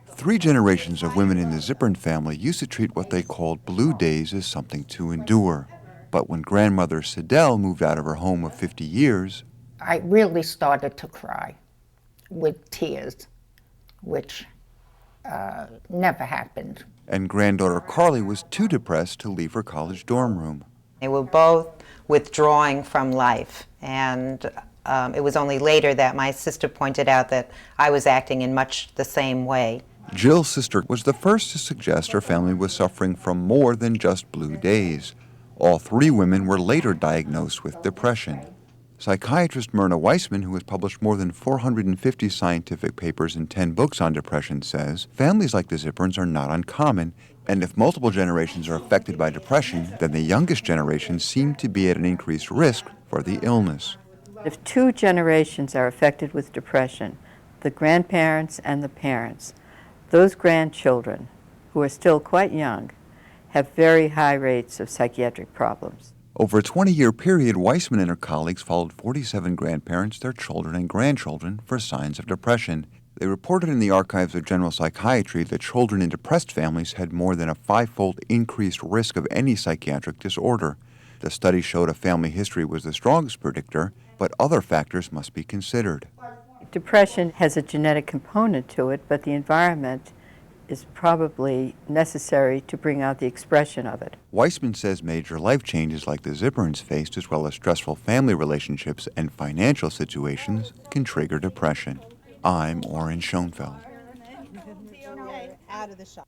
3 generations of women in the Zippern family used to treat what they called blue days as something to endure. But when grandmother Sidel moved out of her home of 50 years, I really started to cry with tears, which never happened. and granddaughter Carly was too depressed to leave her college dorm room. They were both withdrawing from life, and it was only later that my sister pointed out that I was acting in much the same way. Jill's sister was the first to suggest her family was suffering from more than just blue days. All 3 women were later diagnosed with depression. Psychiatrist Myrna Weissman, who has published more than 450 scientific papers and 10 books on depression, says families like the Zipperns are not uncommon, and if multiple generations are affected by depression, then the youngest generation seem to be at an increased risk for the illness. If 2 generations are affected with depression, the grandparents and the parents, those grandchildren, who are still quite young, have very high rates of psychiatric problems. Over a 20-year period, Weissman and her colleagues followed 47 grandparents, their children, and grandchildren for signs of depression. They reported in the Archives of General Psychiatry that children in depressed families had more than a 5-fold increased risk of any psychiatric disorder. The study showed a family history was the strongest predictor, but other factors must be considered. Depression has a genetic component to it, but the environment is probably necessary to bring out the expression of it. Weissman says major life changes like the Zipperns faced, as well as stressful family relationships and financial situations, can trigger depression. I'm Oren Schoenfeld. Out of the shop.